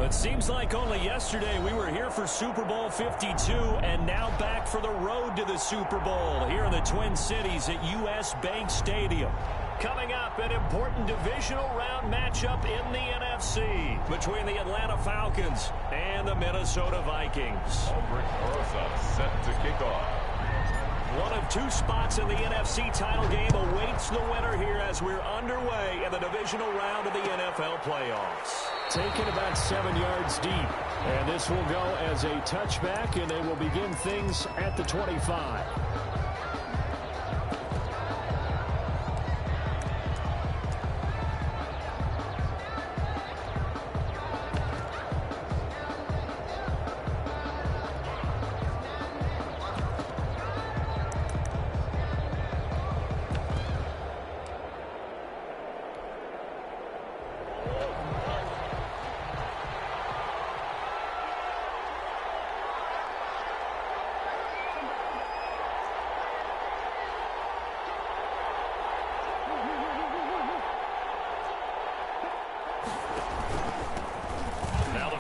It seems like only yesterday we were here for Super Bowl 52 and now back for the road to the Super Bowl here in the Twin Cities at U.S. Bank Stadium. Coming up, an important divisional round matchup in the NFC between the Atlanta Falcons and the Minnesota Vikings. Set to kick off. One of two spots in the NFC title game awaits the winner here as we're underway in the divisional round of the NFL playoffs. Taken about 7 yards deep. And this will go as a touchback, and they will begin things at the 25.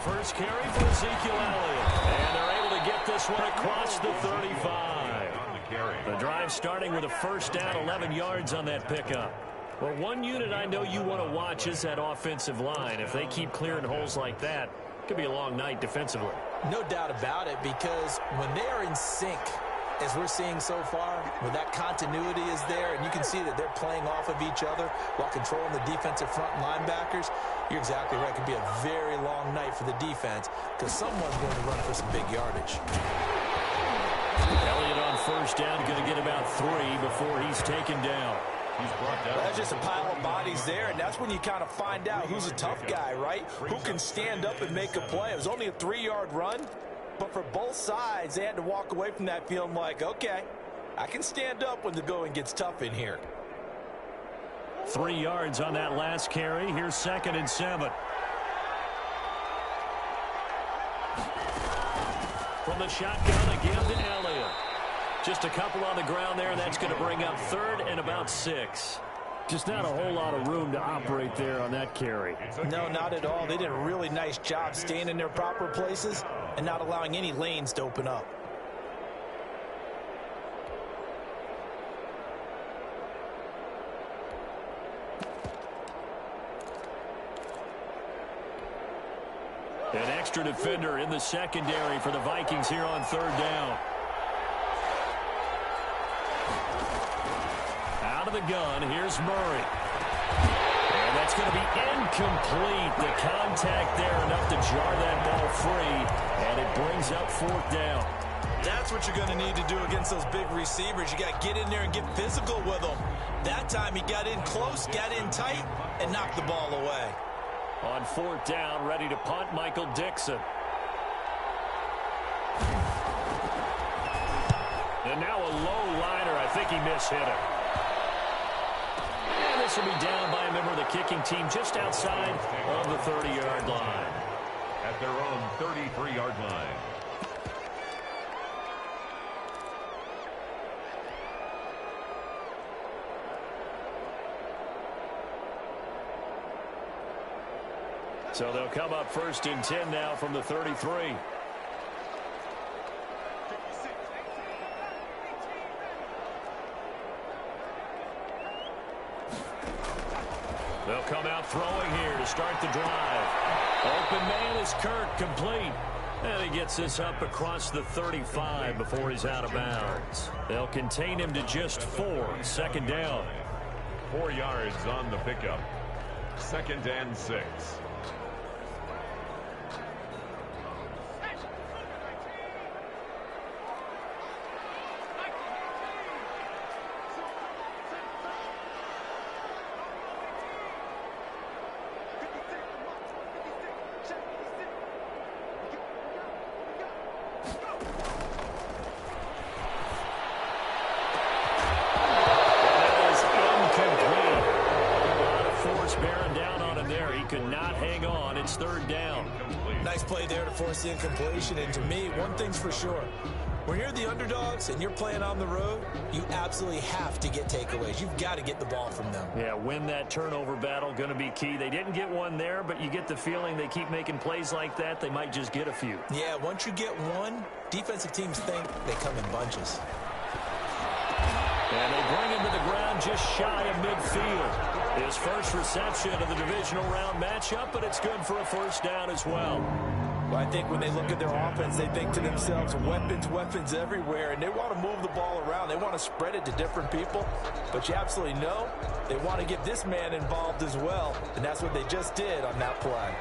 First carry for Ezekiel Elliott. And they're able to get this one across the 35. The drive starting with a first down, 11 yards on that pickup. Well, one unit I know you want to watch is that offensive line. If they keep clearing holes like that, it could be a long night defensively. No doubt about it, because when they are in sync, as we're seeing so far, when that continuity is there, and you can see that they're playing off of each other while controlling the defensive front linebackers, you're exactly right. It could be a very long night for the defense because someone's going to run for some big yardage. Elliott on first down, going to get about 3 before he's taken down. He's brought down. That's just a pile of bodies there, and that's when you kind of find out who's a tough guy, right? Who can stand up and make a play. It was only a 3-yard run, but for both sides, they had to walk away from that feeling like, okay, I can stand up when the going gets tough in here. 3 yards on that last carry. Here's 2nd and 7. From the shotgun again to Elliott. Just a couple on the ground there, and that's going to bring up 3rd and about 6. Just not a whole lot of room to operate there on that carry. No, not at all. They did a really nice job staying in their proper places and not allowing any lanes to open up. An extra defender in the secondary for the Vikings here on 3rd down. Out of the gun, here's Murray. And that's going to be incomplete. The contact there enough to jar that ball free, and it brings up 4th down. That's what you're going to need to do against those big receivers. You got to get in there and get physical with them. That time he got in close, got in tight, and knocked the ball away. On 4th down, ready to punt, Michael Dixon. And now a low liner. I think he mishit it. And this will be down by a member of the kicking team just outside of the 30-yard line. At their own 33-yard line. So they'll come up 1st and 10 now from the 33. They'll come out throwing here to start the drive. Open man is Kirk, complete. And he gets this up across the 35 before he's out of bounds. They'll contain him to just 4. 2nd down. 4 yards on the pickup. 2nd and 6. Could not hang on. It's 3rd down. Nice play there to force the incompletion. And to me, one thing's for sure. When you're the underdogs and you're playing on the road, you absolutely have to get takeaways. You've got to get the ball from them. Yeah, win that turnover battle, going to be key. They didn't get one there, but you get the feeling they keep making plays like that, they might just get a few. Yeah, once you get one, defensive teams think they come in bunches. And they bring him to the ground just shy of midfield. His first reception of the divisional round matchup, but it's good for a first down as well. Well, I think when they look at their offense, they think to themselves, weapons, weapons everywhere, and they want to move the ball around. They want to spread it to different people, but you absolutely know they want to get this man involved as well, and that's what they just did on that play.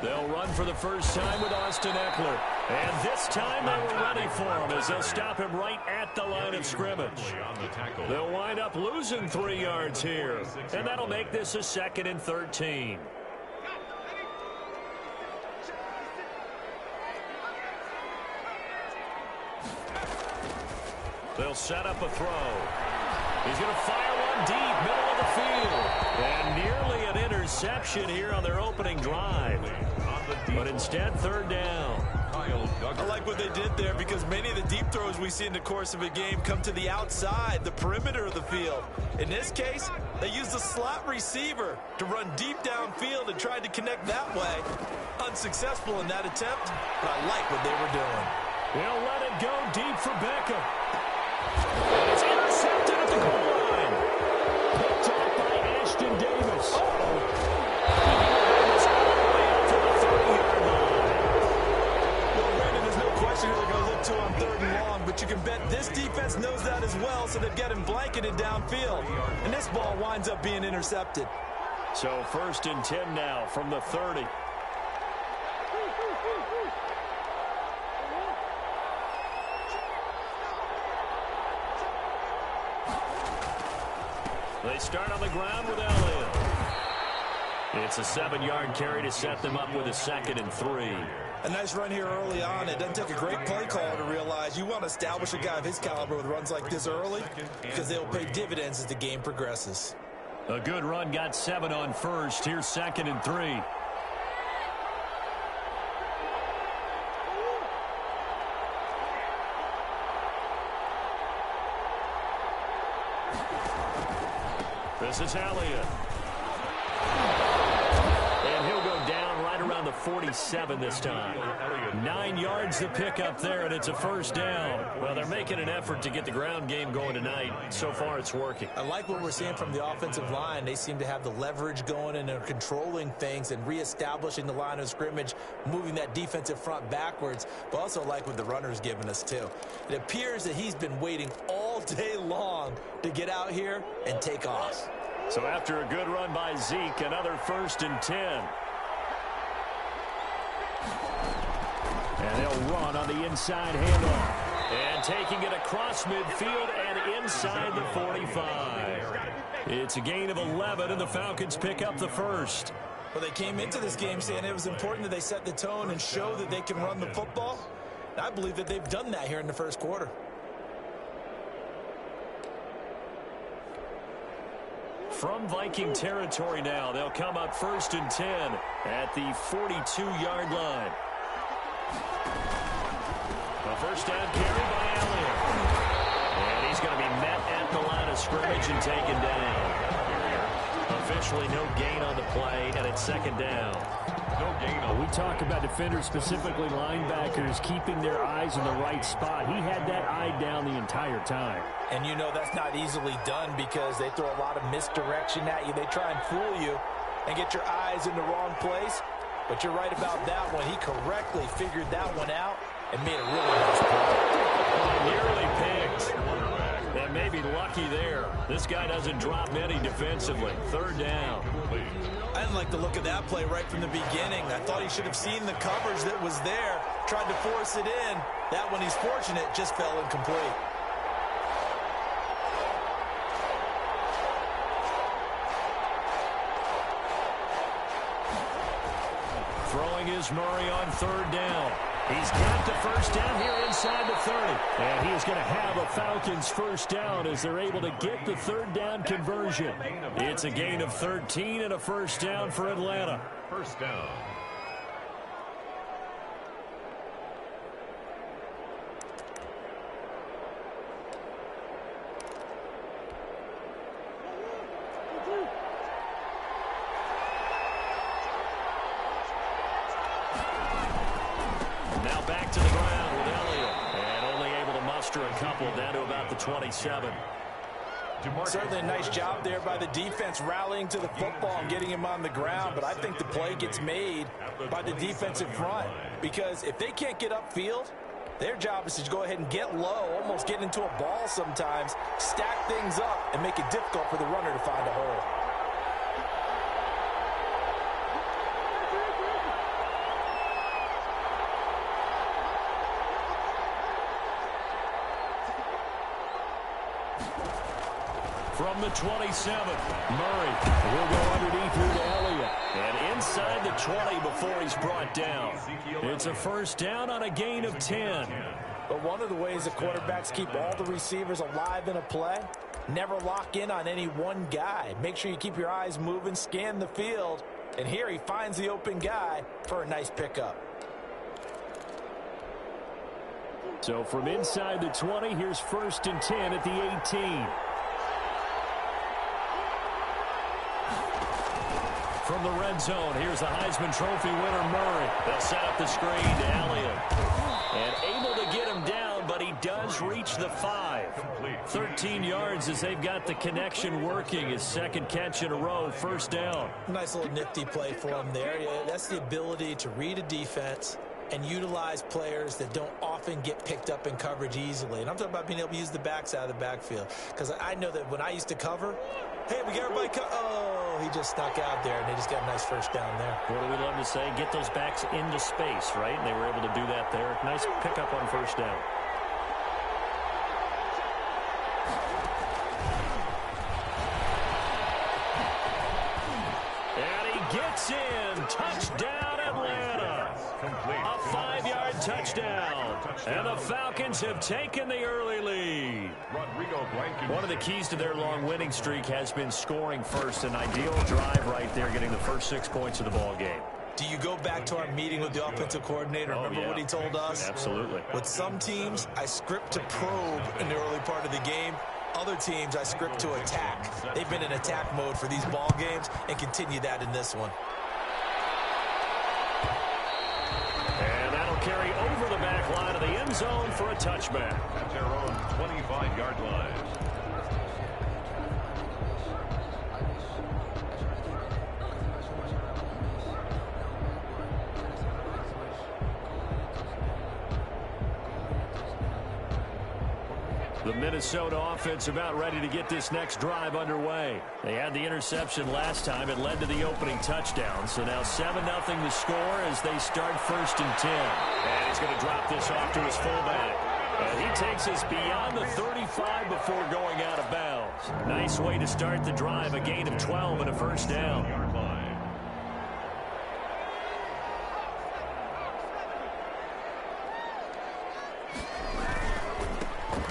They'll run for the first time with Austin Eckler. And this time they were ready for him as they'll stop him right at the line of scrimmage. They'll wind up losing 3 yards here. And that'll make this a 2nd and 13. They'll set up a throw. He's going to fire one deep, middle of the field. And nearly an interception here on their opening drive. But instead, 3rd down. I like what they did there because many of the deep throws we see in the course of a game come to the outside, the perimeter of the field. In this case, they used a slot receiver to run deep downfield and tried to connect that way. Unsuccessful in that attempt, but I like what they were doing. They'll let it go deep for Beckham. And it's intercepted at the goal line. Picked off by Ashton Davis. They're going to look to on 3rd and long, but you can bet this defense knows that as well, so they've got him blanketed downfield. And this ball winds up being intercepted. So 1st and 10 now from the 30. They start on the ground with Elliott. It's a 7-yard carry to set them up with a 2nd and 3. A nice run here early on. It doesn't take a great play caller to realize you want to establish a guy of his caliber with runs like this early because they'll pay dividends as the game progresses. A good run, got 7 on first. Here's 2nd and 3. This is Elliott. And he'll go down right around the 47 this time. 9 yards to pick up there, and it's a first down. Well, they're making an effort to get the ground game going tonight. So far, it's working. I like what we're seeing from the offensive line. They seem to have the leverage going, and they're controlling things and reestablishing the line of scrimmage, moving that defensive front backwards, but also like what the runner's giving us, too. It appears that he's been waiting all day long to get out here and take off. So after a good run by Zeke, another 1st and 10. And they'll run on the inside handoff. And taking it across midfield and inside the 45. It's a gain of 11, and the Falcons pick up the first. Well, they came into this game saying it was important that they set the tone and show that they can run the football. And I believe that they've done that here in the first quarter. From Viking territory now, they'll come up 1st and 10 at the 42-yard line. A first down carry by Elliott. And he's going to be met at the line of scrimmage and taken down. Officially no gain on the play, and it's 2nd down. No gain on. We talk about defenders, specifically linebackers, keeping their eyes in the right spot. He had that eye down the entire time. And you know that's not easily done because they throw a lot of misdirection at you. They try and fool you and get your eyes in the wrong place. But you're right about that one. He correctly figured that one out and made a really nice play. Nearly picked. And maybe lucky there. This guy doesn't drop many defensively. 3rd down. I didn't like the look of that play right from the beginning. I thought he should have seen the coverage that was there, tried to force it in. That one, he's fortunate, just fell incomplete. Throwing is Murray on 3rd down. He's got the first down here inside the 30. And he is going to have a Falcons first down as they're able to get the 3rd down conversion. It's a gain of 13 and a first down for Atlanta. First down. 27. Certainly a nice job there by the defense rallying to the football and getting him on the ground, but I think the play gets made by the defensive front because if they can't get upfield, their job is to go ahead and get low, almost get into a ball sometimes, stack things up, and make it difficult for the runner to find a hole. From the 27, Murray will go underneath here to Elliott. And inside the 20 before he's brought down. It's a first down on a gain of 10. But one of the ways the quarterbacks keep all the receivers alive in a play, never lock in on any one guy. Make sure you keep your eyes moving, scan the field. And here he finds the open guy for a nice pickup. So from inside the 20, here's first and 10 at the 18. From the red zone, here's the Heisman Trophy winner, Murray. They'll set up the screen to Elliott. And able to get him down, but he does reach the 5. 13 yards as they've got the connection working. His second catch in a row, first down. Nice little nifty play for him there. Yeah, that's the ability to read a defense and utilize players that don't often get picked up in coverage easily. And I'm talking about being able to use the backs out of the backfield. Because I know that when I used to cover, hey, we got everybody oh, he just snuck out there, and they just got a nice first down there. What do we love to say? Get those backs into space, right? And they were able to do that there. Nice pickup on first down. And he gets in. Touchdown, Atlanta. A 5-yard touchdown. And the Falcons have taken the early lead. One of the keys to their long winning streak has been scoring first. An ideal drive right there, getting the first 6 points of the ball game. Do you go back to our meeting with the offensive coordinator? Remember what he told us? Absolutely. With some teams, I script to probe in the early part of the game. Other teams, I script to attack. They've been in attack mode for these ball games and continue that in this one. And that'll carry over the back line of the end zone for a touchback. At their own 25-yard line. The Minnesota offense about ready to get this next drive underway. They had the interception last time. It led to the opening touchdown. So now 7-0 the score as they start first and 10. And he's going to drop this off to his fullback. And he takes us beyond the 35 before going out of bounds. Nice way to start the drive. A gain of 12 and a first down.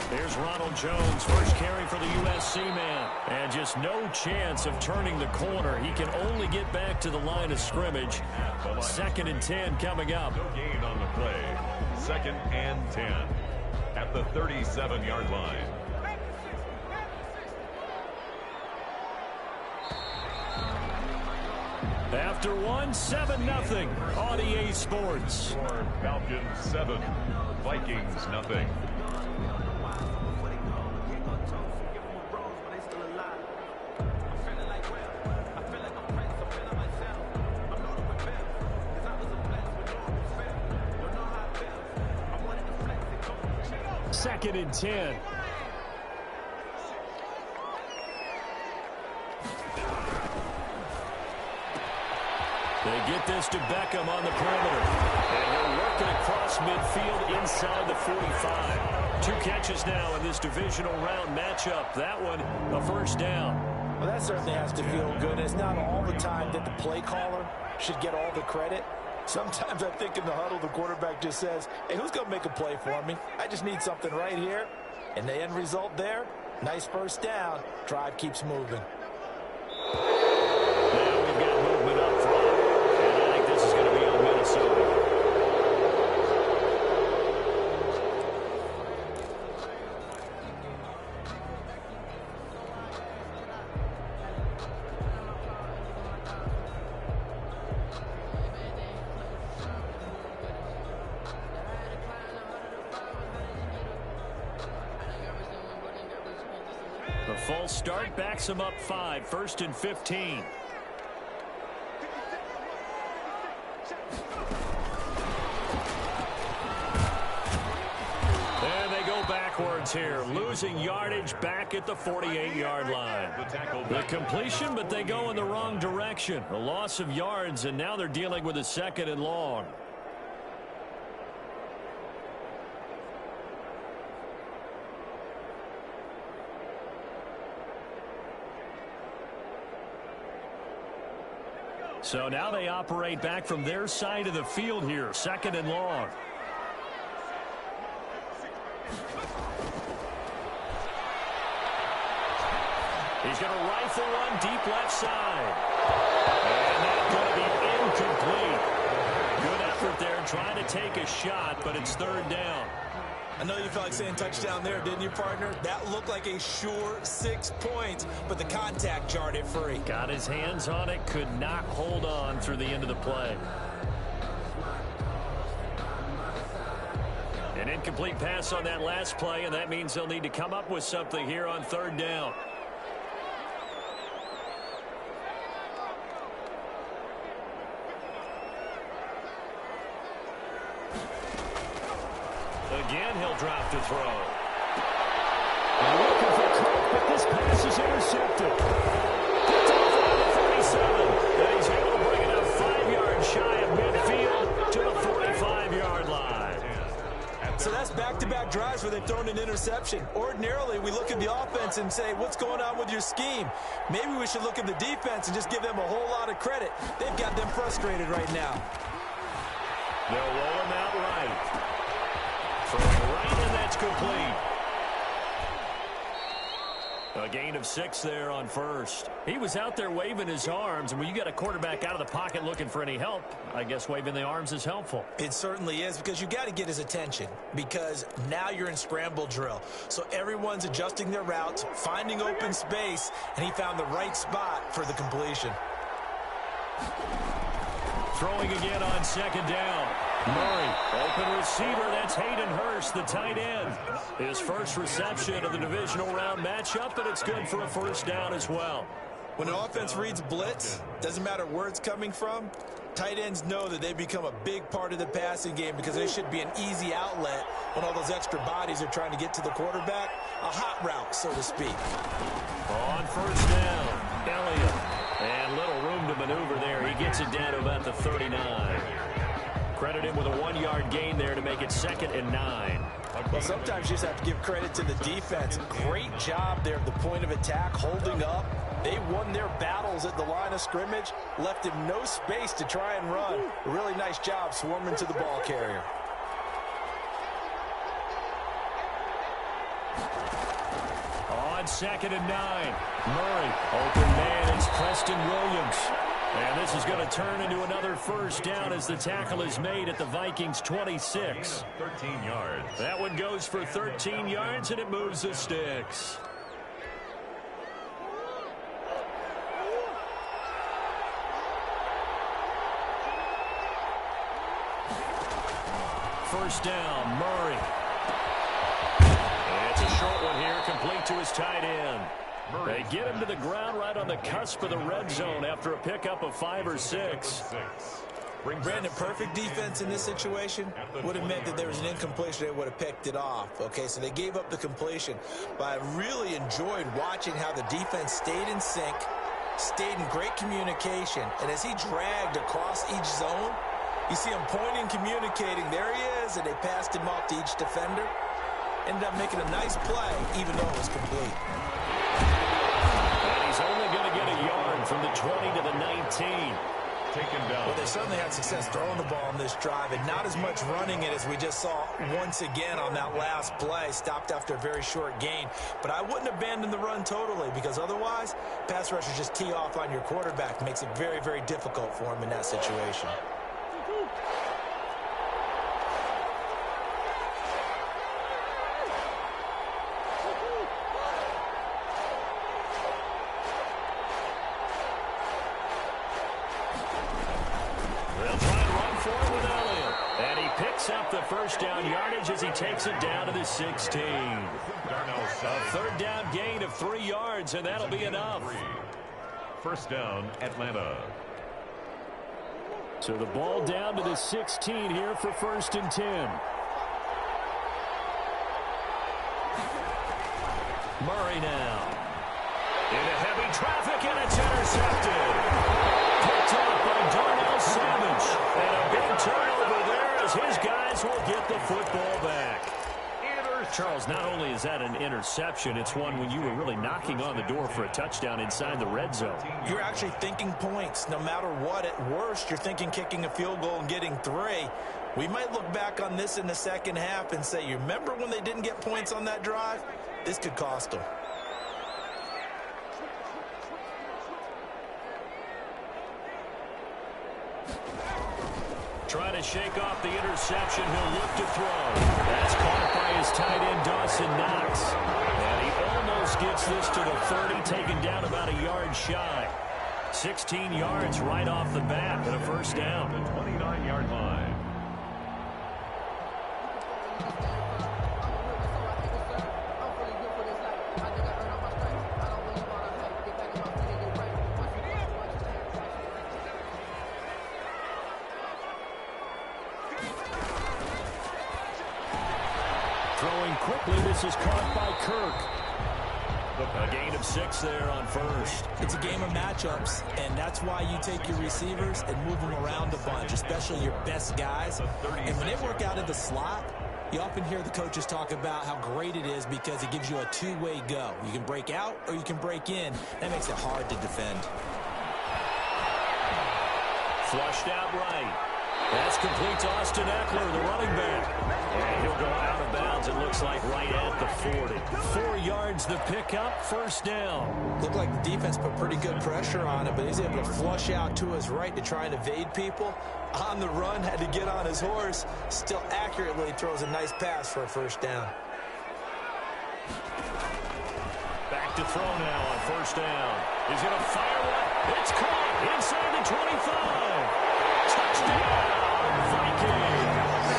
There's Ronald Jones, first carry for the USC man. And just no chance of turning the corner. He can only get back to the line of scrimmage. 2nd and 10 coming up. No gain on the play. 2nd and 10 at the 37-yard line. After one, 7-0 on EA Sports. Falcons 7, Vikings nothing. Second and 10. They get this to Beckham on the perimeter. And he'll work it across midfield inside the 45. 2 catches now in this divisional round matchup. That one, a first down. Well, that certainly has to feel good. It's not all the time that the play caller should get all the credit. Sometimes I think in the huddle, the quarterback just says, hey, who's going to make a play for me? I just need something right here. And the end result there, nice first down. Drive keeps moving. Now we've got movement up front. And I think this is going to be on Minnesota. A false start backs them up 5, 1st and 15. And they go backwards here, losing yardage back at the 48-yard line. The completion, but they go in the wrong direction. A loss of yards, and now they're dealing with a 2nd and long. So now they operate back from their side of the field here, 2nd and long. He's going to rifle one deep left side. And that's going to be incomplete. Good effort there trying to take a shot, but it's 3rd down. I know you felt like saying touchdown there, didn't you, partner? That looked like a sure 6 points, but the contact jarred it free. Got his hands on it, could not hold on through the end of the play. An incomplete pass on that last play, and that means they'll need to come up with something here on 3rd down. Again, he'll drop to throw. Looking for Cook, but this pass is intercepted. Gets off on the 47, and he's able to bring it up 5 yards shy of midfield to the 45-yard line. So that's back-to-back drives where they've thrown an interception. Ordinarily, we look at the offense and say, what's going on with your scheme? Maybe we should look at the defense and just give them a whole lot of credit. They've got them frustrated right now. They'll roll him out right. Throwing right, and that's complete. A gain of 6 there on 1st. He was out there waving his arms, and when you got a quarterback out of the pocket looking for any help, I guess waving the arms is helpful. It certainly is, because you got to get his attention, because now you're in scramble drill. So everyone's adjusting their routes, finding open space, and he found the right spot for the completion. Throwing again on 2nd down. Murray, open receiver. That's Hayden Hurst, the tight end. His first reception of the divisional round matchup, and it's good for a 1st down as well. When an offense reads blitz, doesn't matter where it's coming from, tight ends know that they become a big part of the passing game because there should be an easy outlet when all those extra bodies are trying to get to the quarterback. A hot route, so to speak. On 1st down, Elliott. And little room to maneuver there. He gets it down to about the 39. Credit him with a 1-yard gain there to make it 2nd and 9. Well, sometimes you just have to give credit to the defense. Great job there at the point of attack, holding up. They won their battles at the line of scrimmage, left him no space to try and run. A really nice job swarming to the ball carrier. On 2nd and 9, Murray, open man, it's Preston Williams. And this is going to turn into another 1st down as the tackle is made at the Vikings 26. 13 yards. That one goes for 13 yards, and it moves the sticks. First down, Murray. It's a short one here, complete to his tight end. They get him to the ground right on the cusp of the red zone after a pickup of 5 or 6. Brandon, perfect defense in this situation would have meant that there was an incompletion. They would have picked it off. Okay, so they gave up the completion. But I really enjoyed watching how the defense stayed in sync, stayed in great communication. And as he dragged across each zone, you see him pointing, communicating. There he is, and they passed him off to each defender. Ended up making a nice play, even though it was complete. And he's only going to get a yard from the 20 to the 19. Taken down. Well, they certainly had success throwing the ball on this drive, and not as much running it as we just saw once again on that last play. Stopped after a very short gain. But I wouldn't abandon the run totally, because otherwise, pass rushers just tee off on your quarterback. Makes it very, very difficult for him in that situation. first down yardage as he takes it down to the 16. A third down gain of 3 yards, and that'll be enough. First down, Atlanta. So the ball down to the 16 here for 1st and 10. Murray now. Into heavy traffic, and it's intercepted. Picked off by Darnell Savage. And a big turnover there as his guys will get the football back. Charles, not only is that an interception, it's one when you were really knocking on the door for a touchdown inside the red zone. You're actually thinking points. No matter what, at worst, you're thinking kicking a field goal and getting 3. We might look back on this in the second half and say, you remember when they didn't get points on that drive? This could cost them. Trying to shake off the interception. He'll look to throw. That's caught by his tight end, Dawson Knox. And he almost gets this to the 30, taken down about a yard shy. 16 yards right off the bat, and a first down. The 29-yard line. Throwing quickly, this is caught by Kirk. A gain of 6 there on first. It's a game of matchups, and that's why you take your receivers and move them around a bunch, especially your best guys. And when they work out of the slot, you often hear the coaches talk about how great it is because it gives you a two-way go. You can break out or you can break in. That makes it hard to defend. Flushed out right. That's complete to Austin Eckler, the running back. And he'll go out of bounds, it looks like, right at the 40. 4 yards the pickup, first down. Looked like the defense put pretty good pressure on him, but he's able to flush out to his right to try and evade people. On the run, had to get on his horse. Still accurately throws a nice pass for a first down. Back to throw now on first down. He's going to fire one. It's caught inside the 25. Touchdown, Vikings.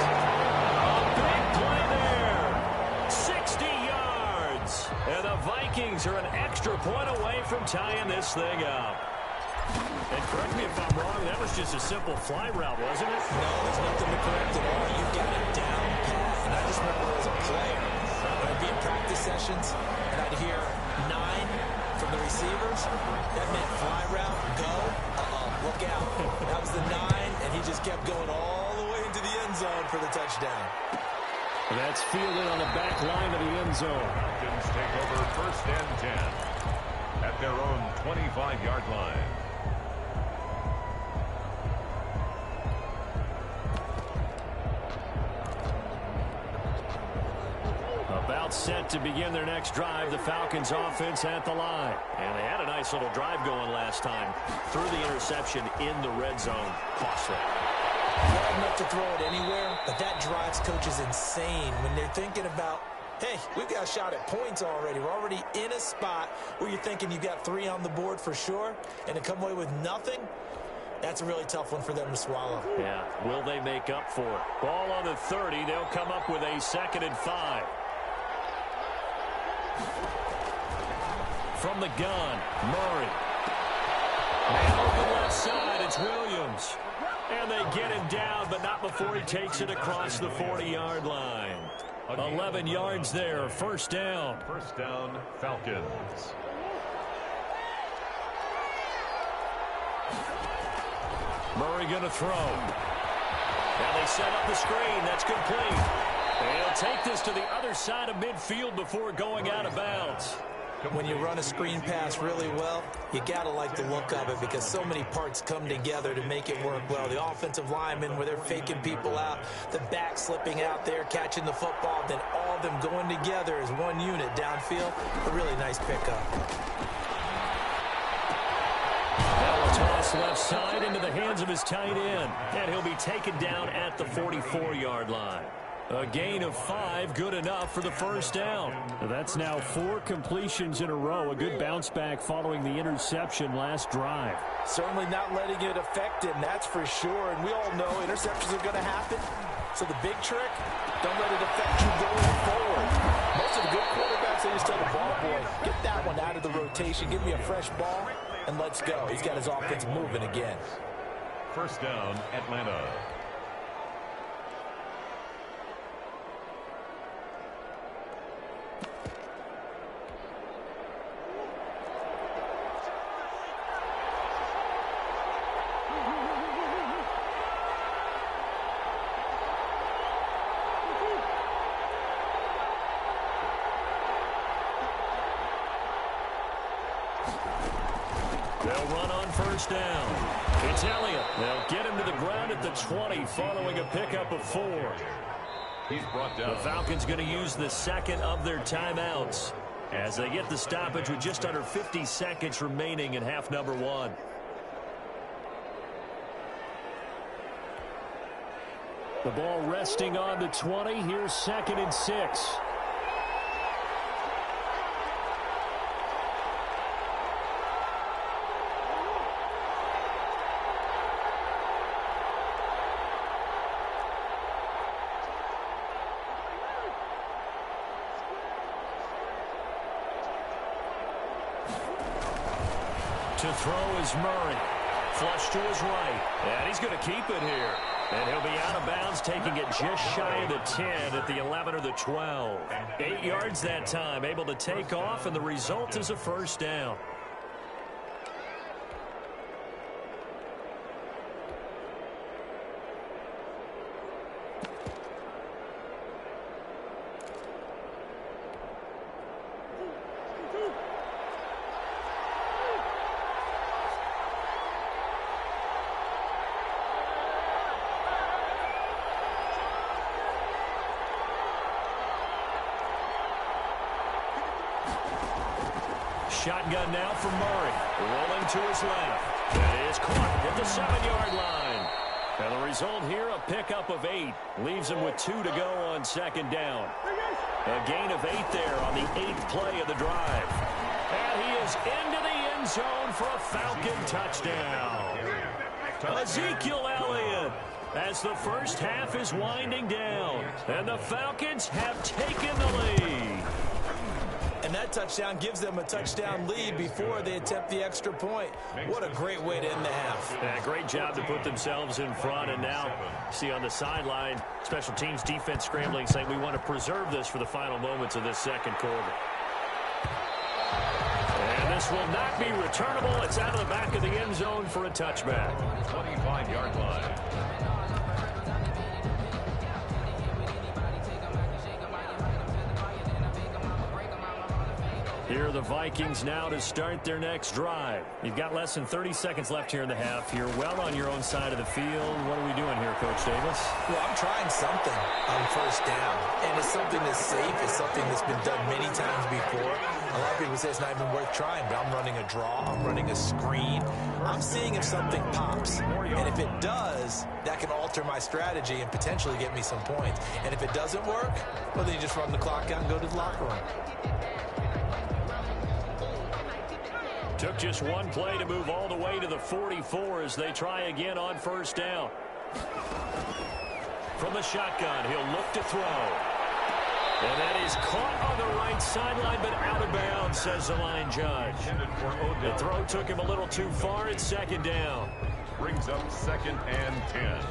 A big play there. 60 yards. And the Vikings are an extra point away from tying this thing up. And correct me if I'm wrong, that was just a simple fly route, wasn't it? No, there's nothing to correct at all. You got it down pat. And I just remember as a player, when I'd be in practice sessions, and I'd hear 9 from the receivers, that meant fly route, go, look out. That was the 9, and he just kept going all the way into the end zone for the touchdown. That's fielded on the back line of the end zone. Falcons take over first and 10 at their own 25-yard line. About set to begin their next drive, the Falcons offense at the line. And they had a nice little drive going last time. Threw the interception in the red zone. Costly. Not enough to throw it anywhere, but that drives coaches insane when they're thinking about, hey, we've got a shot at points already. We're already in a spot where you're thinking you've got 3 on the board for sure, and to come away with nothing, that's a really tough one for them to swallow. Yeah, will they make up for it? Ball on the 30. They'll come up with a 2nd and 5. From the gun, Murray. Man open left side, it's Williams. And they get him down, but not before he takes it across the 40-yard line. 11 yards there, first down. First down, Falcons. Murray going to throw. Now they set up the screen. That's complete. And he'll take this to the other side of midfield before going out of bounds. When you run a screen pass really well, you got to like the look of it because so many parts come together to make it work well. The offensive linemen, where they're faking people out, the back slipping out there, catching the football, then all of them going together as one unit downfield. A really nice pickup. Now a toss left side into the hands of his tight end. And he'll be taken down at the 44-yard line. A gain of 5, good enough for the first down. That's now 4 completions in a row. A good bounce back following the interception last drive. Certainly not letting it affect him, that's for sure. And we all know interceptions are going to happen. So the big trick, don't let it affect you going forward. Most of the good quarterbacks, they just tell the ball boy, get that one out of the rotation, give me a fresh ball, and let's go. He's got his offense moving again. First down, Atlanta. They'll run on first down. It's Elliott. They'll get him to the ground at the 20 following a pickup of 4. He's brought down. The Falcons going to use the second of their timeouts as they get the stoppage with just under 50 seconds remaining in half number 1. The ball resting on the 20. Here's 2nd and 6. To throw is Murray. Flush to his right. And he's going to keep it here. And he'll be out of bounds, taking it just shy of the 10 at the 11 or the 12. 8 yards that time, able to take off, and the result is a first down. Shotgun now for Murray. Rolling to his left. That is caught at the 7-yard line. And the result here, a pickup of 8. Leaves him with 2 to go on 2nd down. A gain of 8 there on the 8th play of the drive. And he is into the end zone for a Falcon touchdown. Ezekiel Elliott, as the first half is winding down. And the Falcons have taken the lead. And that touchdown gives them a touchdown lead before they attempt the extra point. What a great way to end the half. Yeah, great job to put themselves in front. And now, see on the sideline, special teams defense scrambling, saying we want to preserve this for the final moments of this second quarter. And this will not be returnable. It's out of the back of the end zone for a touchback. 25-yard line. Here are the Vikings now to start their next drive. You've got less than 30 seconds left here in the half. You're well on your own side of the field. What are we doing here, Coach Davis? Well, I'm trying something on first down. And it's something that's safe. It's something that's been done many times before. A lot of people say it's not even worth trying, but I'm running a draw. I'm running a screen. I'm seeing if something pops. And if it does, that can alter my strategy and potentially get me some points. And if it doesn't work, well, then you just run the clock out and go to the locker room. Took just one play to move all the way to the 44 as they try again on first down. From the shotgun, he'll look to throw. And that is caught on the right sideline, but out of bounds, says the line judge. The throw took him a little too far. It's 2nd down. Brings up 2nd and 10.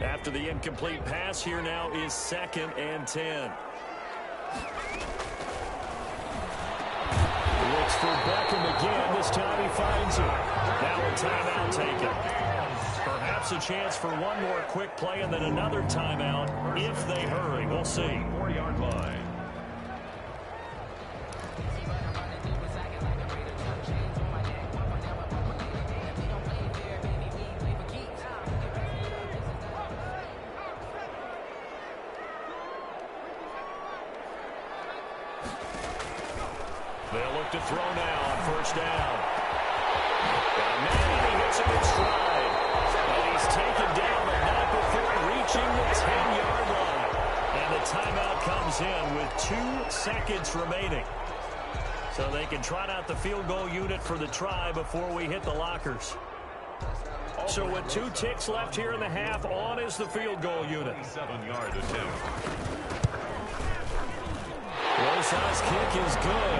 After the incomplete pass, here now is 2nd and 10. Looks for Beckham again. This time he finds it. Now a timeout taken. Perhaps a chance for one more quick play and then another timeout if they hurry. We'll see. 4-yard line. They'll look to throw now on first down. And he hits him in stride. And he's taken down, but not before reaching the 10-yard line. And the timeout seconds remaining. So they can trot out the field goal unit for the try before we hit the lockers. So with 2 ticks left here in the half, on is the field goal unit. 7-yard attempt. Rosa's kick is good.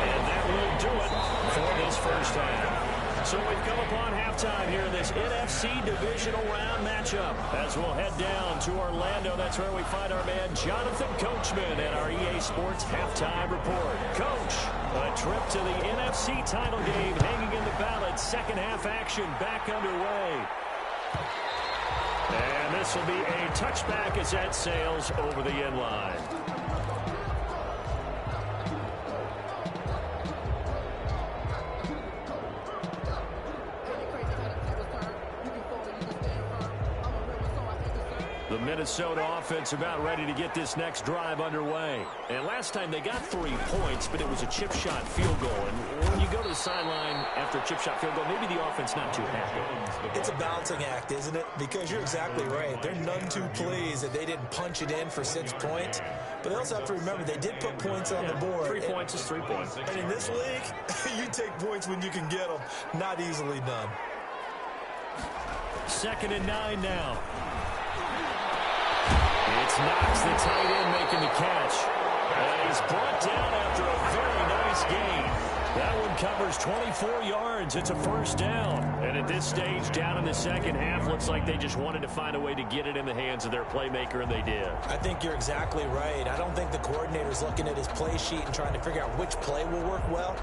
And that will do it for this first half. So we've come upon halftime here in this NFC Divisional Round matchup. As we'll head down to Orlando, that's where we find our man Jonathan Coachman at our EA Sports Halftime Report. Coach, a trip to the NFC title game hanging in the balance. Second half action back underway. And this will be a touchback as that sails over the end line. The Minnesota offense about ready to get this next drive underway. And last time they got 3 points, but it was a chip shot field goal. And when you go to the sideline after a chip shot field goal, maybe the offense not too happy. It's a balancing act, isn't it? Because you're exactly right. They're none too pleased that they didn't punch it in for 6 points. But they also have to remember they did put points on the board. 3 points is 3 points. And in this league, you take points when you can get them. Not easily done. 2nd and 9 now. It's Knox, the tight end, making the catch. And he's brought down after a very nice gain. That one covers 24 yards. It's a first down. And at this stage, down in the second half, looks like they just wanted to find a way to get it in the hands of their playmaker, and they did. I think you're exactly right. I don't think the coordinator's looking at his play sheet and trying to figure out which play will work well.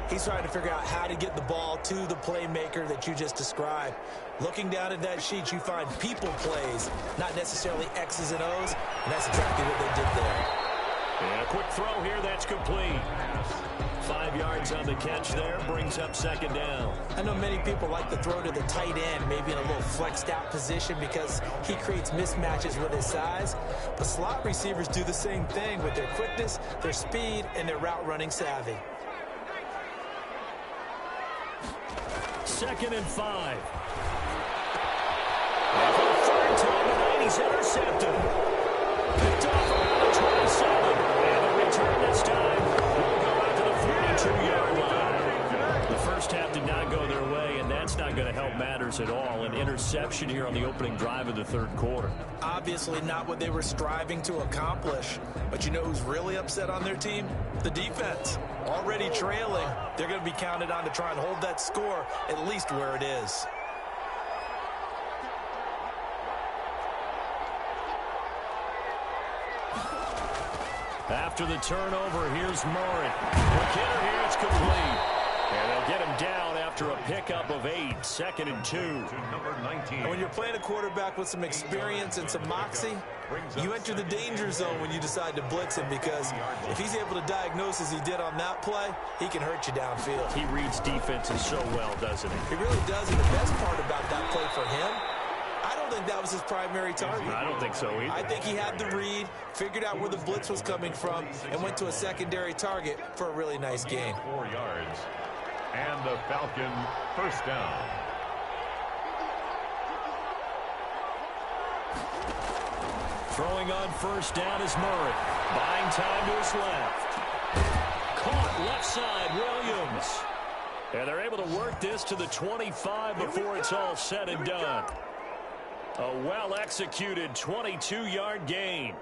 He's trying to figure out how to get the ball to the playmaker that you just described. Looking down at that sheet, you find people plays, not necessarily X's and O's, and that's exactly what they did there. And a quick throw here, that's complete. 5 yards on the catch there, brings up 2nd down. I know many people like to throw to the tight end, maybe in a little flexed out position because he creates mismatches with his size. But slot receivers do the same thing with their quickness, their speed, and their route running savvy. 2nd and 5. And for the 3rd time tonight, he's intercepted. Picked off around the 27. And the return this time will go out to the 42-yard line. The first half did not go their way, and that's not going to help matters at all. An interception here on the opening drive of the 3rd quarter. Obviously not what they were striving to accomplish. But you know who's really upset on their team? The defense. Already trailing. They're going to be counted on to try and hold that score at least where it is. After the turnover, here's Murray. McKinnon here, it's complete. And they'll get him down after a pickup of 8. 2nd and 2. Number 19. And when you're playing a quarterback with some experience and some moxie, you enter the danger zone when you decide to blitz him, because if he's able to diagnose as he did on that play, he can hurt you downfield. He reads defenses so well, doesn't he? He really does, and the best part about that play for him, I don't think that was his primary target. I don't think so either. I think he had the read, figured out where the blitz was coming from, and went to a secondary target for a really nice gain. 4 yards. And the Falcon first down. Throwing on first down is Murray. Buying time to his left. Caught left side, Williams. And they're able to work this to the 25 before it's all said and done. A well-executed 22-yard gain.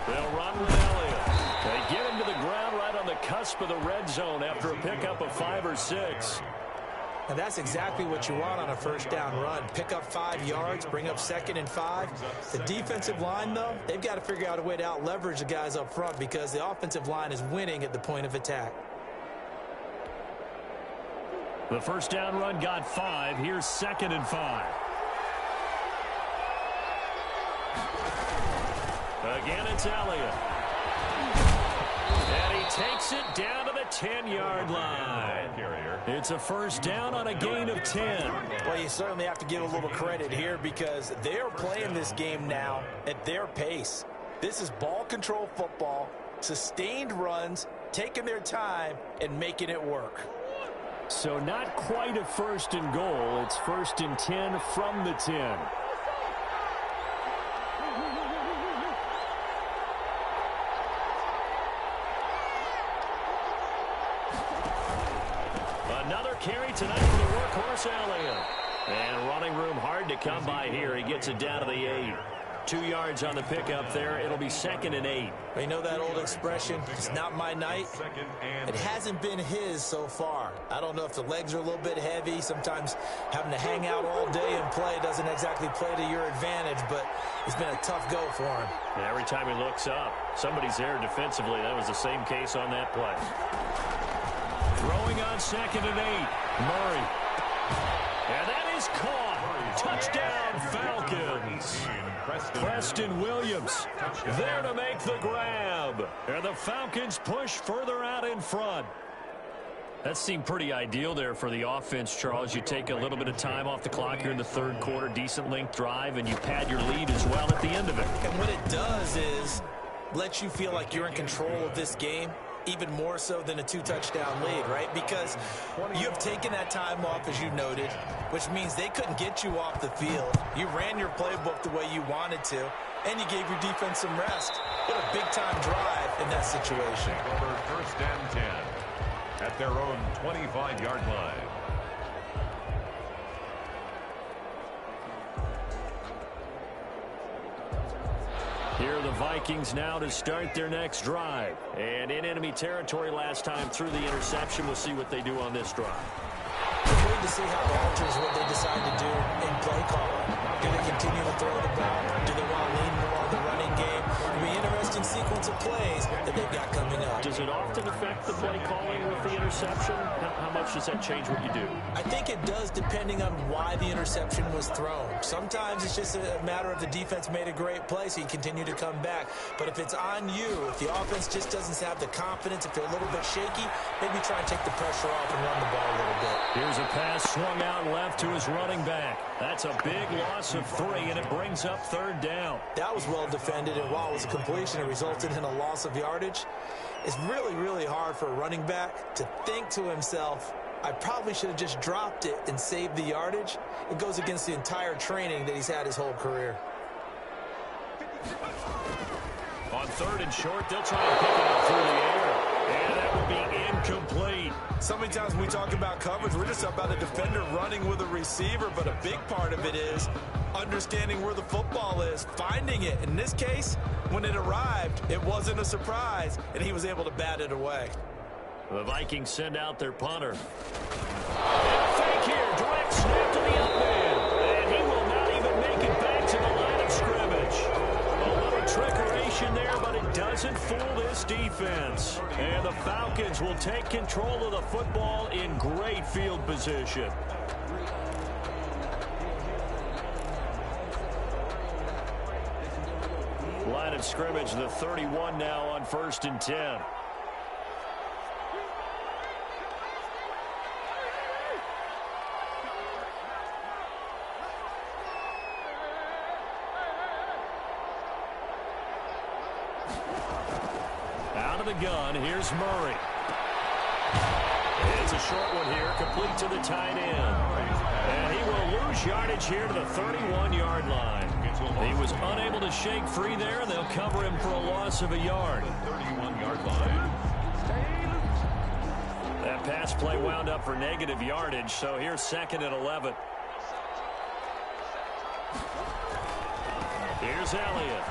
They'll run with Elliott. They get him to the ground right on the cusp of the red zone after a pickup of 5 or 6. And that's exactly what you want on a first down run. Pick up 5 yards, bring up 2nd and 5. The defensive line, though, they've got to figure out a way to out-leverage the guys up front because the offensive line is winning at the point of attack. The first down run got 5. Here's 2nd and 5. Again, it's Elliott. And he takes it down to the 10-yard line. It's a first down on a gain of 10. Well, you certainly have to give a little credit here because they're playing this game now at their pace. This is ball control football, sustained runs, taking their time and making it work. So not quite a 1st and goal. It's 1st and 10 from the 10. Another carry tonight for the workhorse Elliott. And running room hard to come by here. He gets it down to the 8. 2 yards on the pickup there. It'll be 2nd and 8. You know that old expression, it's not my night? It hasn't been his so far. I don't know if the legs are a little bit heavy. Sometimes having to hang out all day and play doesn't exactly play to your advantage, but it's been a tough go for him. And every time he looks up, somebody's there defensively. That was the same case on that play. Throwing on 2nd and 8. Murray. And that is caught. Touchdown, Falcons. Preston Williams there to make the grab. And the Falcons push further out in front. That seemed pretty ideal there for the offense, Charles. You take a little bit of time off the clock here in the 3rd quarter, decent length drive, and you pad your lead as well at the end of it. And what it does is let you feel like you're in control of this game, even more so than a 2-touchdown lead, right? Because you have taken that time off, as you noted, which means they couldn't get you off the field. You ran your playbook the way you wanted to, and you gave your defense some rest. What a big-time drive in that situation. Over 1st and 10 at their own 25-yard line. Here are the Vikings now to start their next drive. And in enemy territory last time through the interception. We'll see what they do on this drive. It's weird to see how it alters what they decide to do in play calling. Do they continue to throw the ball? Do they want to lean more on the running game? It'll be an interesting sequence of plays that they've got coming up. Does it often affect the play calling with the interception? How much does that change what you do? I think it does, depending on why the interception was thrown. Sometimes it's just a matter of the defense made a great play, so you continue to come back. But if it's on you, if the offense just doesn't have the confidence, if they're a little bit shaky, maybe try and take the pressure off and run the ball a little bit. Here's a pass swung out left to his running back. That's a big loss of 3, and it brings up 3rd down. That was well defended, and while it was a completion, it resulted in a loss of yardage. It's really, really hard for a running back to think to himself, I probably should have just dropped it and saved the yardage. It goes against the entire training that he's had his whole career. On 3rd and short, they'll try to pick it up through the air. And that will be incomplete. So many times when we talk about coverage, we're just about a defender running with a receiver, but a big part of it is understanding where the football is, finding it. In this case, when it arrived, it wasn't a surprise, and he was able to bat it away. The Vikings send out their punter. And a fake here, direct snap to the up man. And he will not even make it back to the line of scrimmage. A little trickeration there, but it doesn't fool this defense. And the Falcons will take control of the football in great field position. Line of scrimmage, the 31 now on 1st and 10. Out of the gun, here's Murray. It's a short one here, complete to the tight end. And he will lose yardage here to the 31-yard line. He was unable to shake free there, and they'll cover him for a loss of a yard. 31-yard line. That pass play wound up for negative yardage, so here's 2nd and 11. Here's Elliott.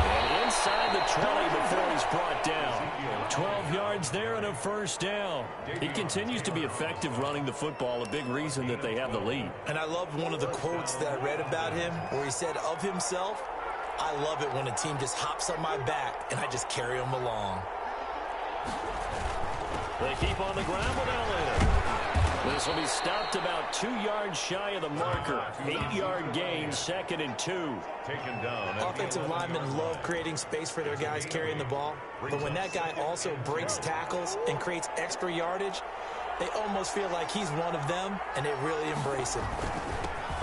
And inside the 20 before he's brought down. 12 yards there and a 1st down. He continues to be effective running the football, a big reason that they have the lead. And I love one of the quotes that I read about him where he said of himself, I love it when a team just hops on my back and I just carry them along. They keep on the ground with Elliott. This will be stopped about 2 yards shy of the marker. 8-yard gain, 2nd and 2. Taken down. Offensive linemen love creating space for their guys carrying the ball. But when that guy also breaks tackles and creates extra yardage, they almost feel like he's one of them, and they really embrace him.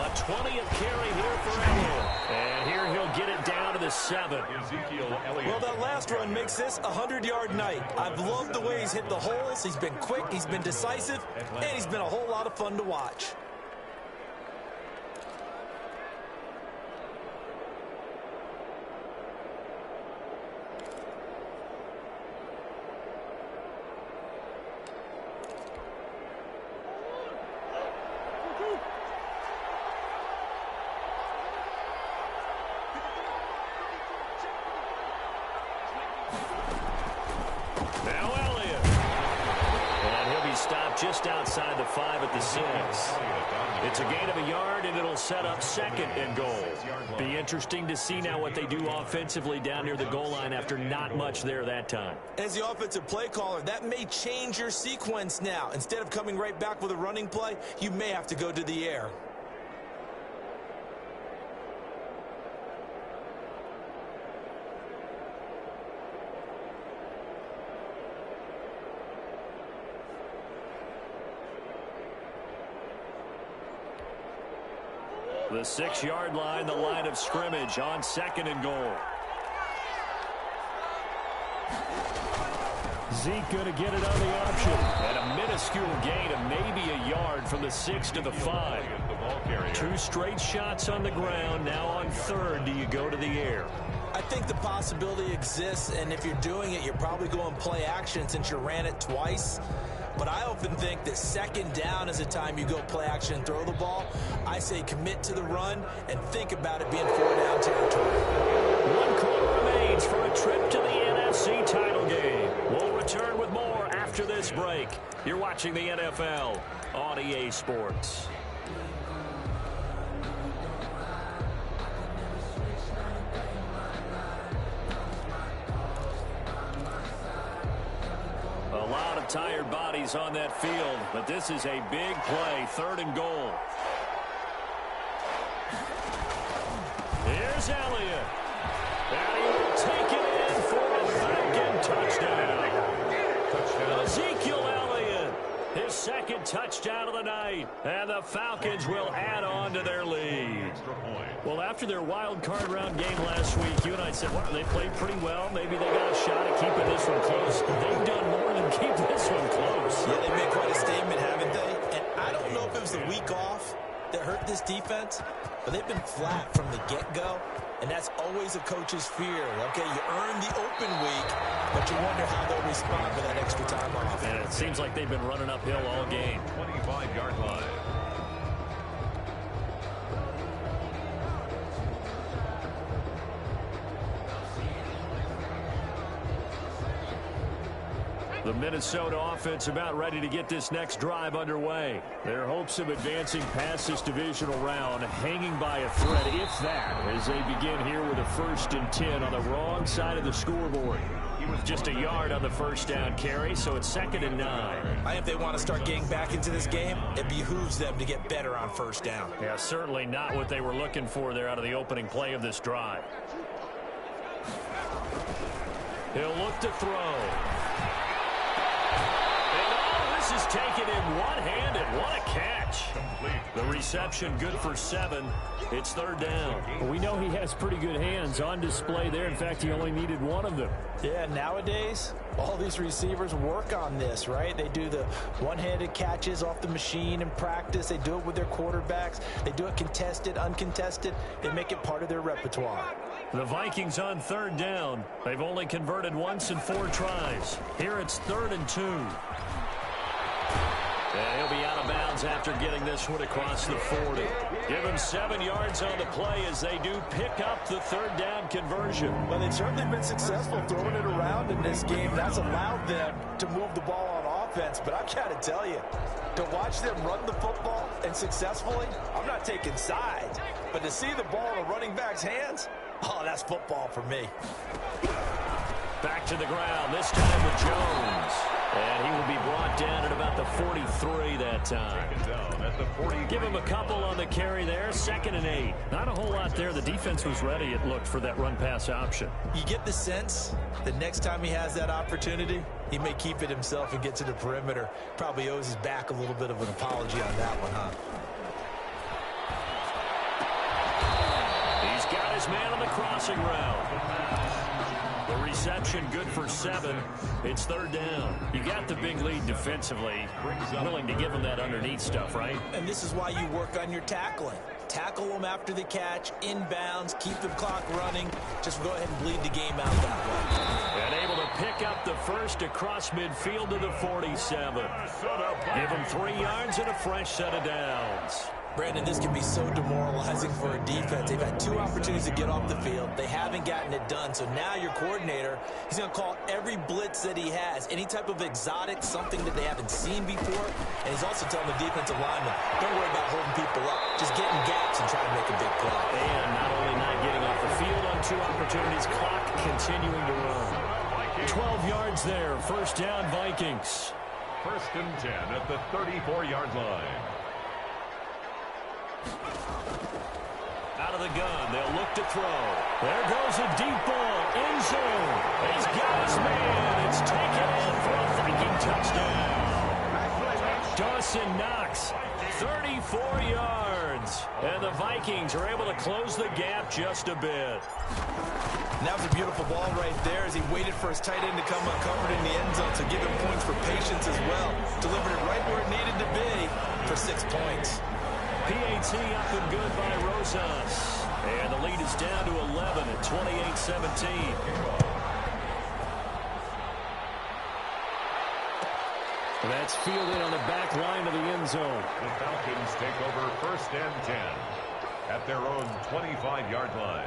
A 20th carry here for Elliott. And here he'll get it down to the 7. Ezekiel Elliott. Well, that last run makes this a 100-yard night. I've loved the way he's hit the holes. He's been quick, he's been decisive, and he's been a whole lot of fun to watch. Now Elliott. And he'll be stopped just outside the 5 at the 6. It's a gain of a yard, and it'll set up 2nd and goal. Be interesting to see now what they do offensively down near the goal line after not much there that time. As the offensive play caller, that may change your sequence now. Instead of coming right back with a running play, you may have to go to the air. The 6-yard line, the line of scrimmage on 2nd and goal. Zeke going to get it on the option. And a minuscule gain of maybe a yard from the 6 to the 5. 2 straight shots on the ground. Now on 3rd, do you go to the air? I think the possibility exists, and if you're doing it, you're probably going play action since you ran it twice. But I often think that 2nd down is the time you go play action and throw the ball. I say commit to the run and think about it being 4-down territory. 1 quarter remains for a trip to the NFC title game. We'll return with more after this break. You're watching the NFL on EA Sports. A lot of tired bodies on that field, but this is a big play, 3rd and goal. Here's Elliott. And he will take it in for a Falcon touchdown. Ezekiel Elliott, his 2nd touchdown of the night. And the Falcons will add on to their lead. Well, after their wild card round game last week, you and I said, well, they played pretty well. Maybe they got a shot at keeping this one close. They've done more than keep this one close. Yeah, they made quite a statement, haven't they? And I don't know if it was the week off that hurt this defense, but they've been flat from the get-go. And that's always a coach's fear. Okay, you earn the open week, but you wonder how they'll respond with that extra time off. And it seems like they've been running uphill all game. 25-yard line. The Minnesota offense about ready to get this next drive underway. Their hopes of advancing past this divisional round hanging by a thread, if that, as they begin here with a 1st and 10 on the wrong side of the scoreboard. He was just a yard on the 1st down carry, so it's 2nd and 9. I think if they want to start getting back into this game, it behooves them to get better on 1st down. Yeah, certainly not what they were looking for there out of the opening play of this drive. He'll look to throw. Is taken in one-handed. What a catch. The reception good for 7. It's 3rd down. Well, we know he has pretty good hands on display there. In fact, he only needed one of them. Yeah, nowadays, all these receivers work on this, right? They do the one-handed catches off the machine in practice. They do it with their quarterbacks. They do it contested, uncontested. They make it part of their repertoire. The Vikings on 3rd down. They've only converted once in 4 tries. Here it's 3rd and 2. And he'll be out of bounds after getting this one across the 40. Give him 7 yards on the play as they do pick up the 3rd down conversion. Well, they've certainly been successful throwing it around in this game. That's allowed them to move the ball on offense. But I've got to tell you, to watch them run the football and successfully, I'm not taking sides. But to see the ball in a running back's hands, oh, that's football for me. Back to the ground, this time with Jones. And he will be brought down at about the 43 that time. Give him a couple on the carry there. 2nd and 8. Not a whole lot there. The defense was ready, it looked, for that run-pass option. You get the sense the next time he has that opportunity, he may keep it himself and get to the perimeter. Probably owes his back a little bit of an apology on that one, huh? his man on the crossing route. The reception good for 7. It's third down. You got the big lead defensively. Willing to give him that underneath stuff, right? And this is why you work on your tackling. Tackle them after the catch, inbounds, keep the clock running. Just go ahead and bleed the game out that way. And able to pick up the first across midfield to the 47. Give him 3 yards and a fresh set of downs. Brandon, this can be so demoralizing for a defense. They've had 2 opportunities to get off the field. They haven't gotten it done. So now your coordinator, he's going to call every blitz that he has, any type of exotic, something that they haven't seen before. And he's also telling the defensive lineman, don't worry about holding people up. Just get in gaps and try to make a big play. And not only not getting off the field on 2 opportunities, clock continuing to run. 12 yards there. First down, Vikings. First and 10 at the 34-yard line. Out of the gun, they'll look to throw. There goes a deep ball, end zone. He's got his man. It's taken in for a Viking touchdown. Dawson Knox, 34 yards. And the Vikings are able to close the gap just a bit. And that was a beautiful ball right there as he waited for his tight end to come uncovered in the end zone. So give him points for patience as well. Delivered it right where it needed to be for 6 points. PAT up and good by Rosas. And the lead is down to 11 at 28-17. That's fielded on the back line of the end zone. The Falcons take over first and 10 at their own 25-yard line.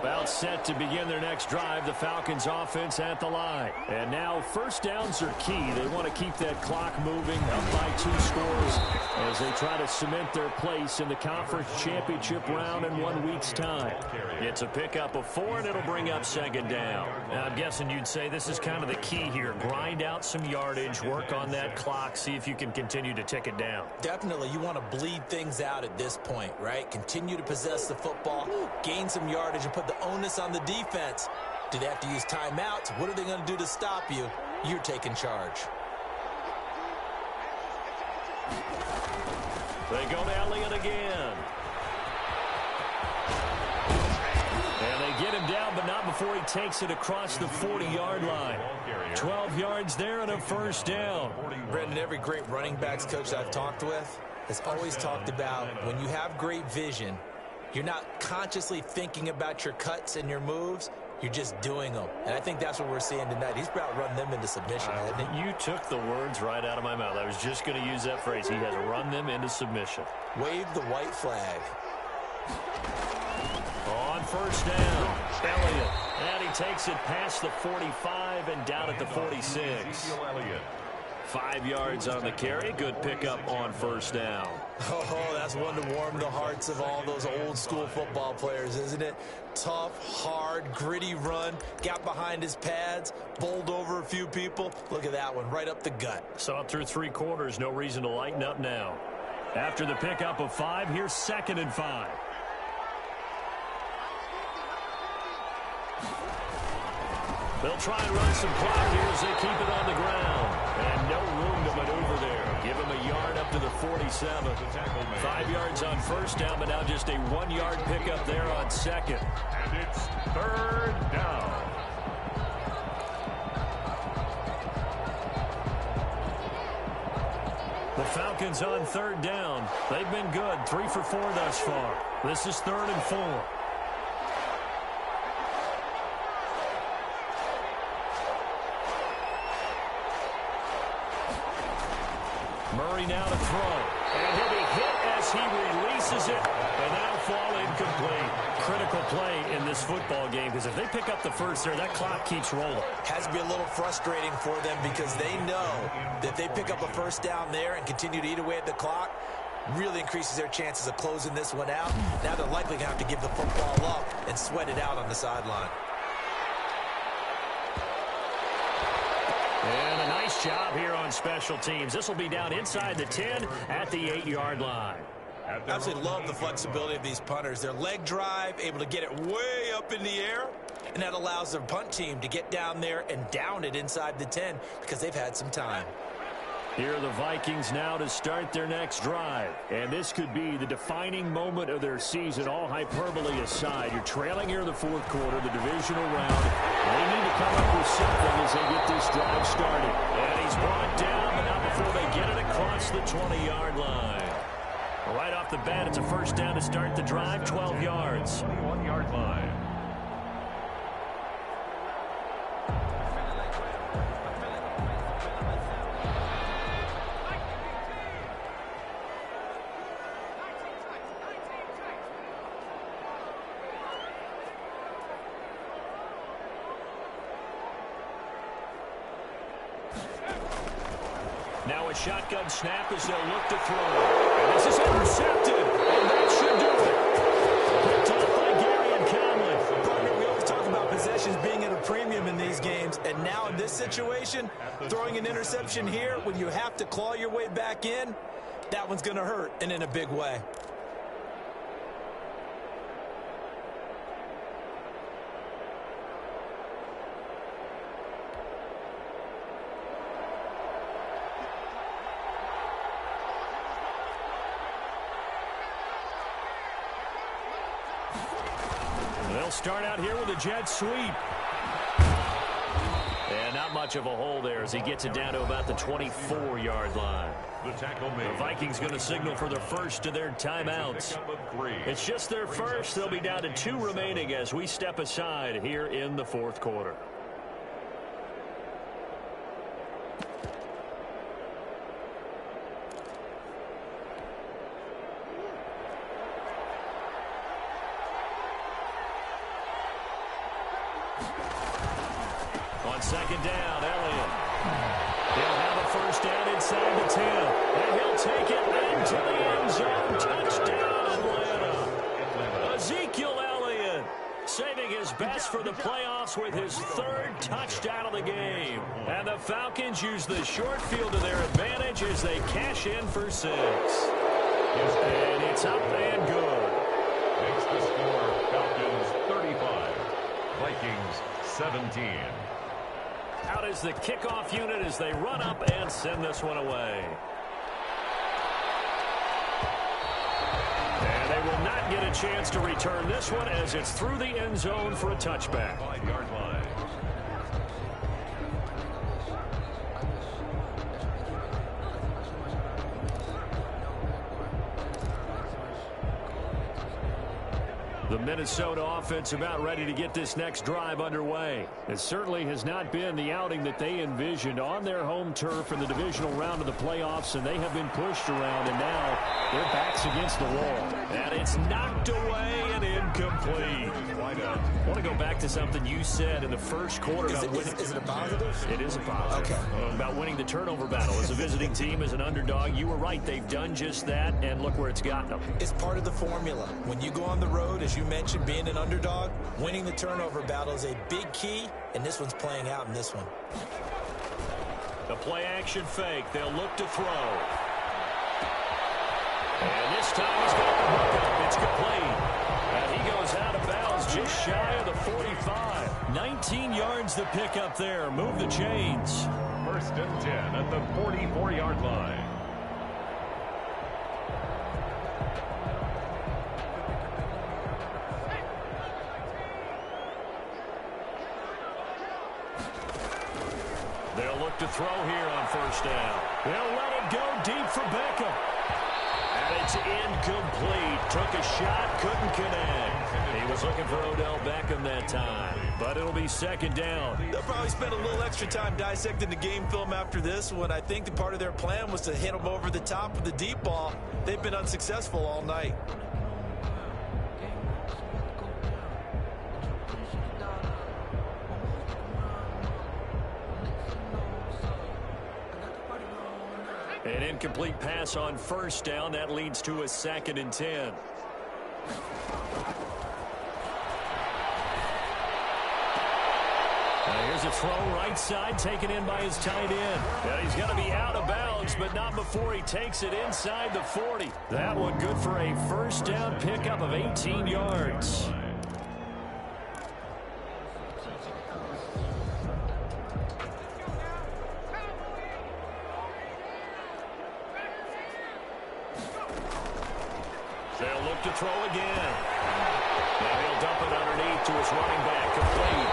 About set to begin their next drive, the Falcons offense at the line. And now first downs are key. They want to keep that clock moving up by 2 scores as they try to cement their place in the conference championship round in 1 week's time. It's a pickup of 4, and it'll bring up second down. Now, I'm guessing you'd say this is kind of the key here. Grind out some yardage, work on that clock, see if you can continue to tick it down. Definitely, you want to bleed things out at this point, right? Continue to possess the football, gain some yardage, and put the onus on the defense. Do they have to use timeouts? What are they going to do to stop you? You're taking charge. They go to Elliott again. And they get him down, but not before he takes it across the 40-yard line. 12 yards there and a first down. Brendan, every great running backs coach I've talked with has always talked about when you have great vision, you're not consciously thinking about your cuts and your moves. You're just doing them. And I think that's what we're seeing tonight. He's about run them into submission, hasn't he? You took the words right out of my mouth. I was just going to use that phrase. He has run them into submission. Wave the white flag. On first down, Elliott. And he takes it past the 45 and down at the 46. 5 yards on the carry. Good pickup on first down. Oh, that's one to warm the hearts of all those old school football players, isn't it? Tough, hard, gritty run. Got behind his pads, bowled over a few people. Look at that one, right up the gut. Saw it through 3 quarters. No reason to lighten up now. After the pickup of 5, here's 2nd and 5. They'll try and run some clock here as they keep it on the ground. And no room to maneuver there. Give him a yard up to the 47. 5 yards on first down, but now just a 1-yard pickup there on second. And it's third down. The Falcons on third down. They've been good. 3 for 4 thus far. This is 3rd and 4. Murray now to throw. And he'll be hit as he releases it. And that'll fall incomplete. Critical play in this football game because if they pick up the first there, that clock keeps rolling. Has to be a little frustrating for them because they know that they pick up a first down there and continue to eat away at the clock, really increases their chances of closing this one out. Now they're likely going to have to give the football up and sweat it out on the sideline. And a nice job here on special teams. This will be down inside the 10 at the 8-yard line. I absolutely love the flexibility of these punters. Their leg drive, able to get it way up in the air, and that allows their punt team to get down there and down it inside the 10 because they've had some time. Here are the Vikings now to start their next drive. And this could be the defining moment of their season, all hyperbole aside. You're trailing here in the fourth quarter, the divisional round. They need to come up with something as they get this drive started. And he's brought down, but not before they get it across the 20-yard line. Right off the bat, it's a first down to start the drive, 12 yards. 21-yard line. Now a shotgun snap as they'll look to throw. And this is intercepted. And that should do it. Picked off by Gary and Conley. Partner, we always talk about possessions being at a premium in these games. And now in this situation, throwing an interception here when you have to claw your way back in, that one's going to hurt, and in a big way. They'll start out here with a jet sweep. And not much of a hole there as he gets it down to about the 24-yard line. The tackle made. The Vikings going to signal for the first of their timeouts. It's just their first. They'll be down to 2 remaining as we step aside here in the fourth quarter. On second down, Elliott. He'll have a first down inside the 10. And he'll take it into the end zone. Touchdown, Atlanta. Ezekiel Elliott saving his best for the playoffs with his 3rd touchdown of the game. And the Falcons use the short field to their advantage as they cash in for 6. And it's up and good. Makes the score Falcons 35, Vikings 17. Out is the kickoff unit as they run up and send this one away. And they will not get a chance to return this one as it's through the end zone for a touchback. 5-yard line. The Minnesota offense about ready to get this next drive underway. It certainly has not been the outing that they envisioned on their home turf in the divisional round of the playoffs, and they have been pushed around, and now their backs against the wall. And it's knocked away and incomplete. I want to go back to something you said in the first quarter. Is it a positive? It is a positive. Okay. About winning the turnover battle. As a visiting team, as an underdog, you were right. They've done just that, and look where it's gotten them. It's part of the formula. When you go on the road, as you mentioned, being an underdog, winning the turnover battle is a big key, and this one's playing out in this one. The play-action fake. They'll look to throw. And this time he's got the hook up. It's complete. And he goes out of bounds just shy of the 45. 19 yards to pick up there. Move the chains. 1st and 10 at the 44-yard line. They'll look to throw here on 1st down. They'll let it go deep for Beckham. And it's incomplete. Took a shot, couldn't connect. He was looking for Odell Beckham that time. But it'll be 2nd down. They'll probably spend a little extra time dissecting the game film after this one. I think the part of their plan was to hit them over the top with the deep ball. They've been unsuccessful all night. An incomplete pass on 1st down. That leads to a 2nd and 10. Here's a throw right side taken in by his tight end. And he's going to be out of bounds, but not before he takes it inside the 40. That one good for a 1st down pickup of 18 yards. They'll look to throw again. Now he'll dump it underneath to his running back. Complete.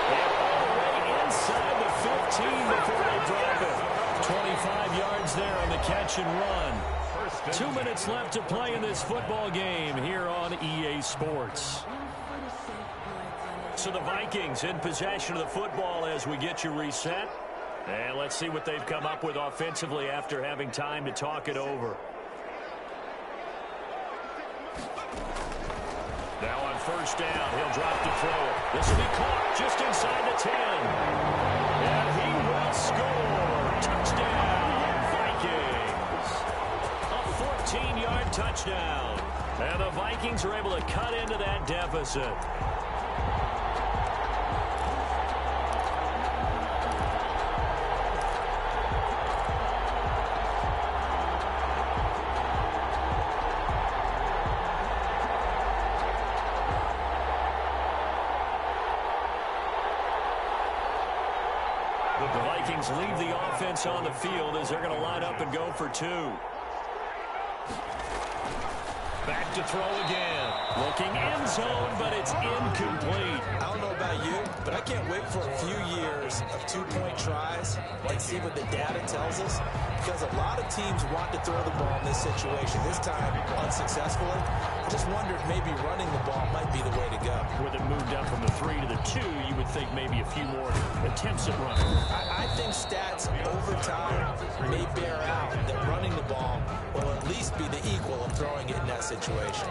And all the way inside the 15 before they drop it. 25 yards there on the catch and run. 2 minutes left to play in this football game here on EA Sports. So the Vikings in possession of the football as we get you reset. And let's see what they've come up with offensively after having time to talk it over. Now on first down, he'll drop to throw it. This will be caught just inside the 10. And he will score. Touchdown, Vikings. A 14-yard touchdown. And the Vikings are able to cut into that deficit. The Vikings leave the offense on the field as they're going to line up and go for two. Back to throw again. Looking end zone, but it's incomplete. I don't know about you, but I can't wait for a few years of two-point tries and see what the data tells us, because a lot of teams want to throw the ball in this situation, this time unsuccessfully. I just wondered maybe running the ball might be the way to go. With it moved up from the 3 to the 2, you would think maybe a few more attempts at running. I think stats over time may bear out that running the ball will at least be the equal of throwing it in that situation.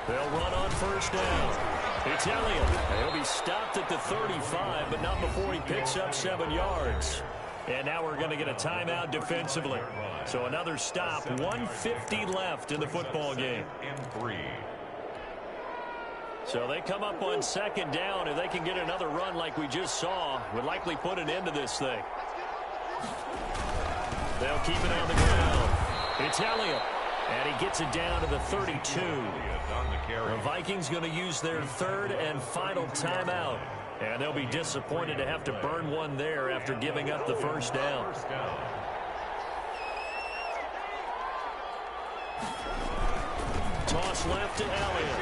They'll run on first down. It's Elliott. He'll be stopped at the 35, but not before he picks up 7 yards. And now we're going to get a timeout defensively. So another stop, 1:50 left in the football game. So they come up on second down. If they can get another run like we just saw, would likely put an end to this thing. They'll keep it on the ground. It's Elliott. And he gets it down to the 32. The Vikings going to use their third and final timeout. And they'll be disappointed to have to burn one there after giving up the first down. Toss left to Elliott.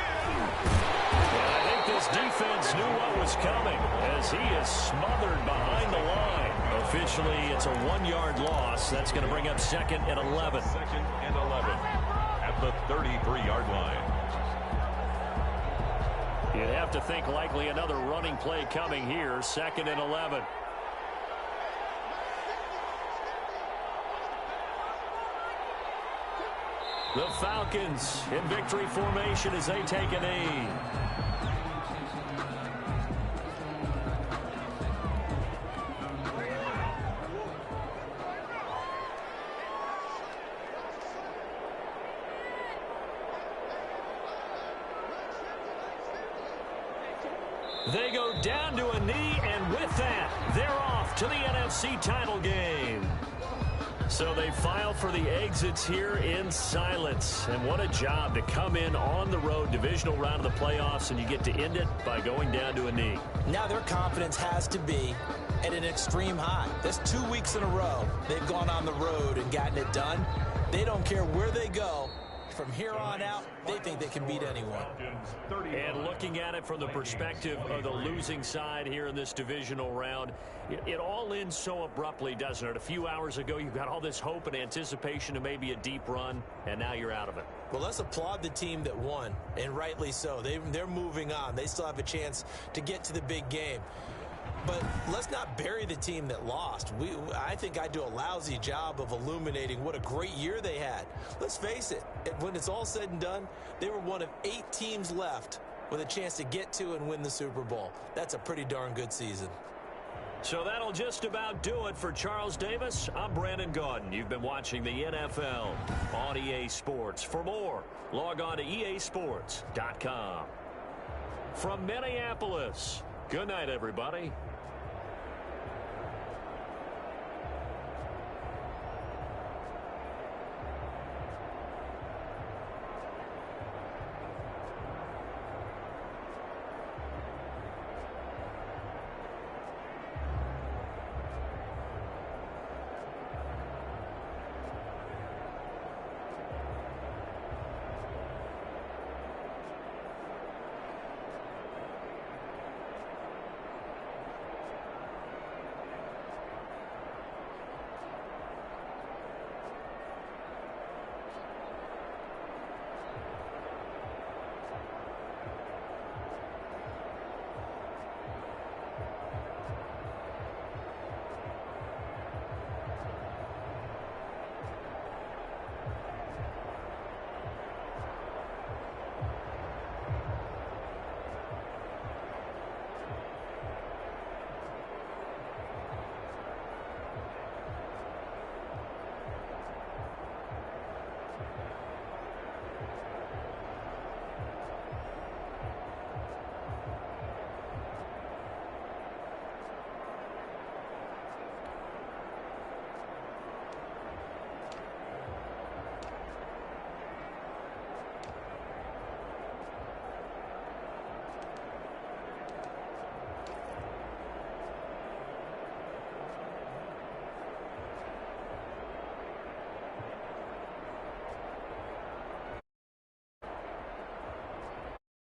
And I think this defense knew what was coming as he is smothered behind the line. Officially, it's a 1-yard loss. That's going to bring up second and 11. Second and 11 at the 33-yard line. You'd have to think likely another running play coming here. Second and 11. The Falcons in victory formation as they take a knee. They go down to a knee, and with that, they're off to the NFC title game. So they file for the exits here in silence. And what a job to come in on the road, divisional round of the playoffs, and you get to end it by going down to a knee. Now their confidence has to be at an extreme high. That's 2 weeks in a row they've gone on the road and gotten it done. They don't care where they go. From here on out, they think they can beat anyone. And looking at it from the perspective of the losing side here in this divisional round, it all ends so abruptly, doesn't it? A few hours ago, you've got all this hope and anticipation of maybe a deep run, and now you're out of it. Well, let's applaud the team that won, and rightly so. They're moving on. They still have a chance to get to the big game. But let's not bury the team that lost. I think I do a lousy job of illuminating what a great year they had. Let's face it, when it's all said and done, they were one of 8 teams left with a chance to get to and win the Super Bowl. That's a pretty darn good season. So that'll just about do it for Charles Davis. I'm Brandon Gaudin. You've been watching the NFL on EA Sports. For more, log on to easports.com. From Minneapolis, good night, everybody.